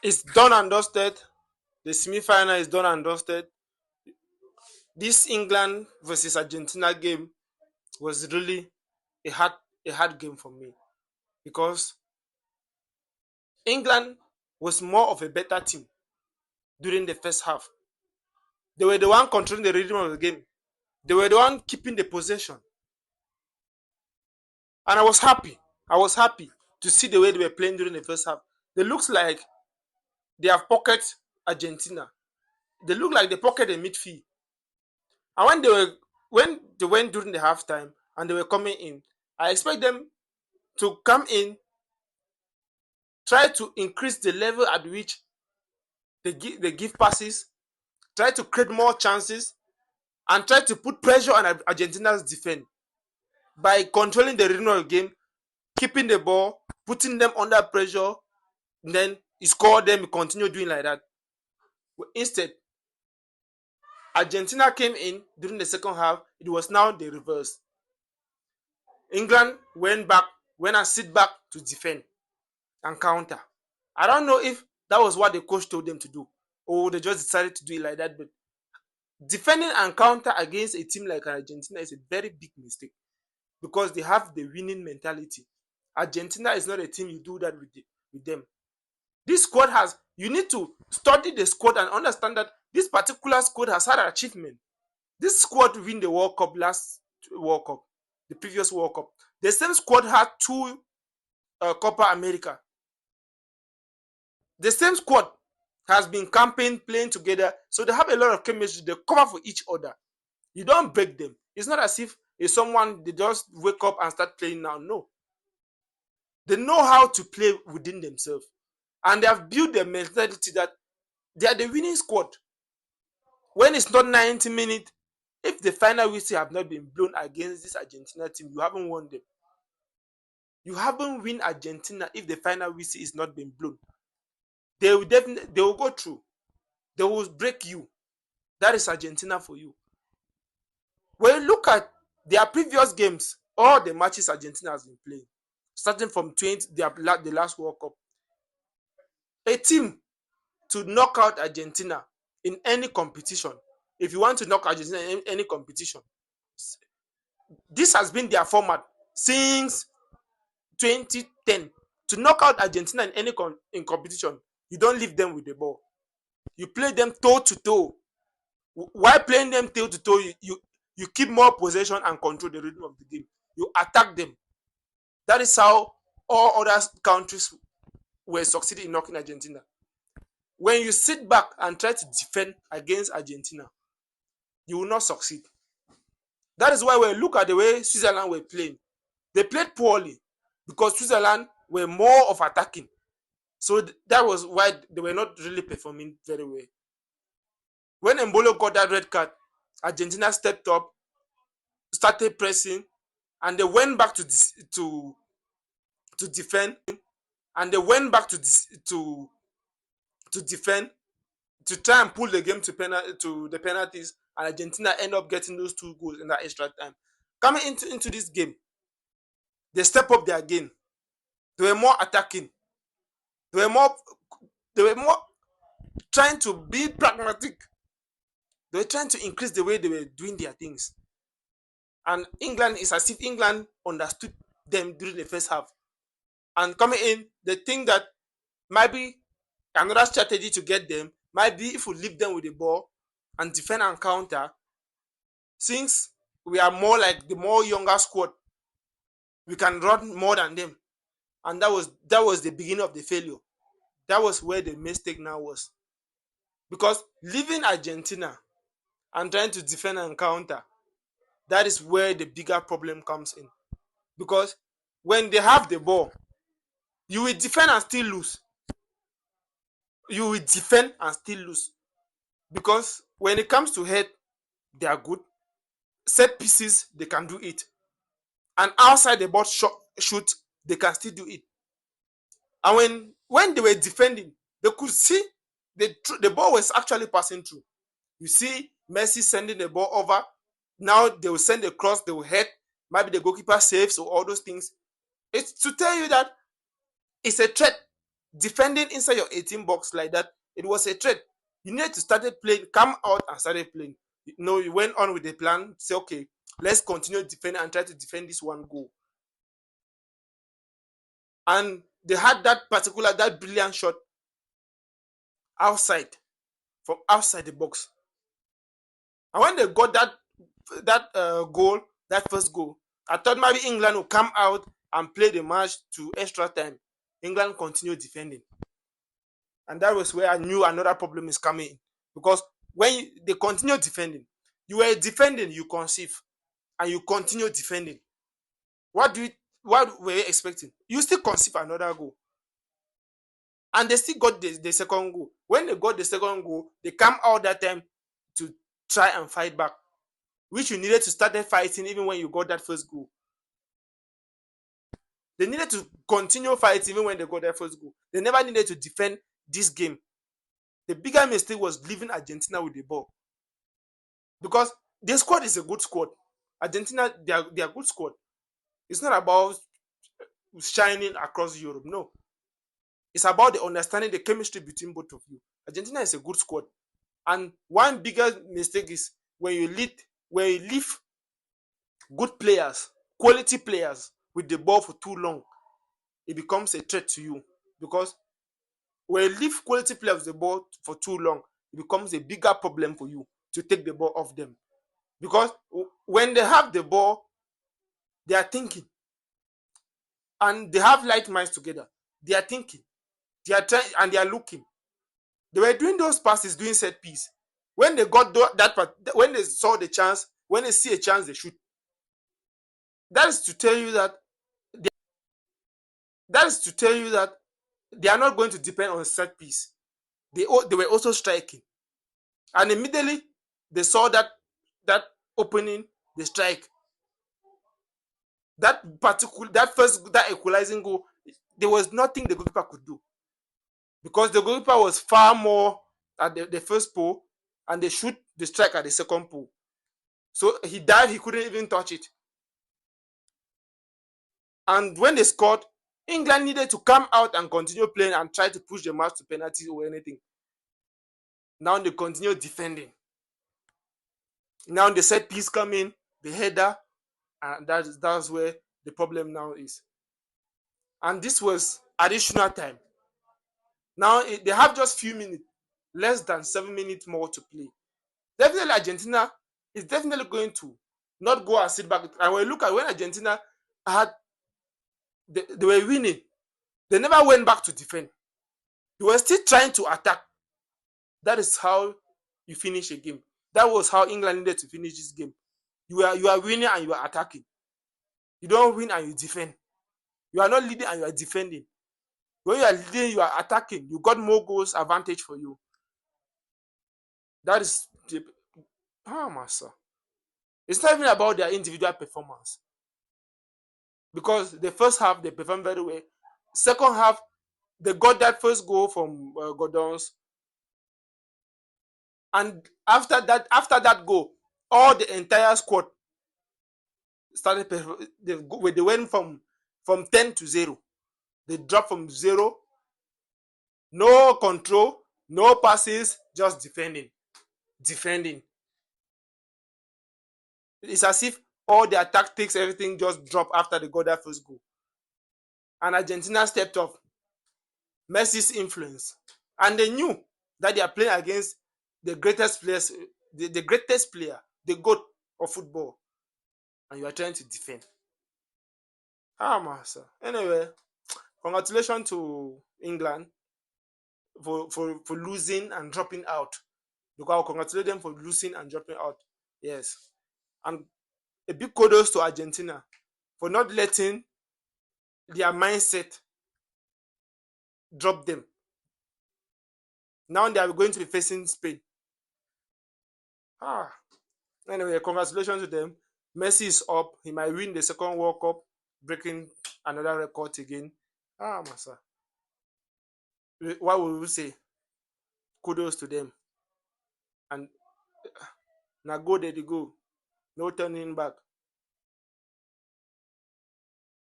It's done and dusted. The semi-final is done and dusted. This England versus Argentina game was really a hard a hard game for me because England was more of a better team during the first half. They were the one controlling the rhythm of the game. They were the one keeping the possession. And I was happy. I was happy to see the way they were playing during the first half. They looks like they have pocket Argentina. They look like they pocket the midfield. And when they went during the halftime and they were coming in, I expect them to come in, try to increase the level at which they give passes, try to create more chances, and try to put pressure on Argentina's defense by controlling the rhythm of the game, keeping the ball, putting them under pressure, and then you score them, you continue doing like that. Instead, Argentina came in during the second half. It was now the reverse. England went and sit back to defend and counter. I don't know if that was what the coach told them to do, or they just decided to do it like that. But defending and counter against a team like Argentina is a very big mistake because they have the winning mentality. Argentina is not a team you do that with them. This squad you need to study the squad and understand that this particular squad has had an achievement. This squad win the World Cup last World Cup, the previous World Cup. The same squad had 2 Copa America. The same squad has been camping, playing together, so they have a lot of chemistry. They cover for each other. You don't break them. It's not as if someone they just wake up and start playing now. No, they know how to play within themselves, and they have built their mentality that they are the winning squad. When it's not 90 minutes, if the final whistle have not been blown against this Argentina team, you haven't won them. You haven't win Argentina if the final whistle is not been blown. They will go through. They will break you. That is Argentina for you. When you look at their previous games, all the matches Argentina has been playing, starting from the last World Cup, a team to knock out Argentina in any competition. If you want to knock Argentina in any competition, this has been their format since 2010. To knock out Argentina in any competition, you don't leave them with the ball. You play them toe to toe. While playing them toe to toe, you keep more possession and control the rhythm of the game. You attack them. That is how all other countries were succeeding in knocking Argentina. When you sit back and try to defend against Argentina, you will not succeed. That is why when you look at the way Switzerland were playing, they played poorly because Switzerland were more of attacking. So that was why they were not really performing very well. When Embolo got that red card, Argentina stepped up, started pressing, and they went back to defend, and they went back to defend to try and pull the game to the penalties, and Argentina end up getting those 2 goals in that extra time. Coming into this game, they step up their game. They were more attacking. They were more trying to be pragmatic. They were trying to increase the way they were doing their things. And England, is as if England understood them during the first half. And coming in, they think that maybe another strategy to get them might be if we leave them with the ball and defend and counter. Since we are more like the more younger squad, we can run more than them. And that was the beginning of the failure. That was where the mistake now was. Because leaving Argentina and trying to defend and counter, that is where the bigger problem comes in. Because when they have the ball, you will defend and still lose. You will defend and still lose. Because when it comes to head, they are good. Set pieces, they can do it. And outside the box shoot, they can still do it. And when they were defending, they could see the ball was actually passing through. You see Messi sending the ball over. Now they will send a cross, they will head. Maybe the goalkeeper saves or all those things. It's to tell you that it's a threat. defending inside your 18 box like that, it was a threat. You needed to start playing, come out and started playing. You went on with the plan, say, okay, let's continue defending and try to defend this one goal. And they had that brilliant shot outside, from outside the box. And when they got that goal, that first goal, I thought maybe England would come out and play the match to extra time. England continued defending. And that was where I knew another problem is coming in. Because when they continue defending, you were defending, you conceive, and you continue defending. What were you expecting? You still conceive another goal. And they still got the second goal. When they got the second goal, they come out that time to try and fight back, which you needed to start fighting even when you got that first goal. They needed to continue fighting even when they got that first goal. They never needed to defend this game. The bigger mistake was leaving Argentina with the ball. Because their squad is a good squad. Argentina, they are a good squad. It's not about shining across Europe. No. It's about the understanding, the chemistry between both of you. Argentina is a good squad. And one bigger mistake is when you leave good players, quality players with the ball for too long, it becomes a threat to you. Because when you leave quality players with the ball for too long, it becomes a bigger problem for you to take the ball off them. Because when they have the ball, they are thinking. And they have light minds together. They are thinking. They are trying and they are looking. They were doing those passes, doing set piece. When they got that part, when they saw the chance, when they see a chance, they shoot. That is to tell you that they are not going to depend on set piece. They were also striking, and immediately they saw that opening, they strike. That equalizing goal, there was nothing the goalkeeper could do, because the goalkeeper was far more at the first pole, and they shoot the strike at the second pole. So he dived, he couldn't even touch it. And when they scored, England needed to come out and continue playing and try to push the match to penalties or anything. Now they continue defending. Now the set piece come in, the header, and that's where the problem now is. And this was additional time. Now they have just few minutes, less than 7 minutes more to play. Definitely Argentina is definitely going to not go and sit back. And when you look at when Argentina they were winning, they never went back to defend. They were still trying to attack. That is how you finish a game. That was how England needed to finish this game. You are winning and you are attacking. You don't win and you defend. You are not leading and you are defending. When you are leading, you are attacking. You got more goals advantage for you. That is the master. It's not even about their individual performance. Because the first half they performed very well. Second half, they got that first goal from Gordons. And after that goal, all the entire squad started. They went from 10 to 0. They dropped from 0. No control, no passes, just defending. It's as if all their tactics, everything just dropped after they got that first goal. And Argentina stepped up. Messi's influence. And they knew that they are playing against the greatest players, the greatest player, the GOAT of football. And you are trying to defend. Master. Anyway, congratulations to England for losing and dropping out. Because I'll congratulate them for losing and dropping out. Yes. And a big kudos to Argentina for not letting their mindset drop them. Now they are going to be facing Spain. Anyway, congratulations to them. Messi is up. He might win the second World Cup, breaking another record again. Master. What will we say? Kudos to them. And now go there they go. No turning back.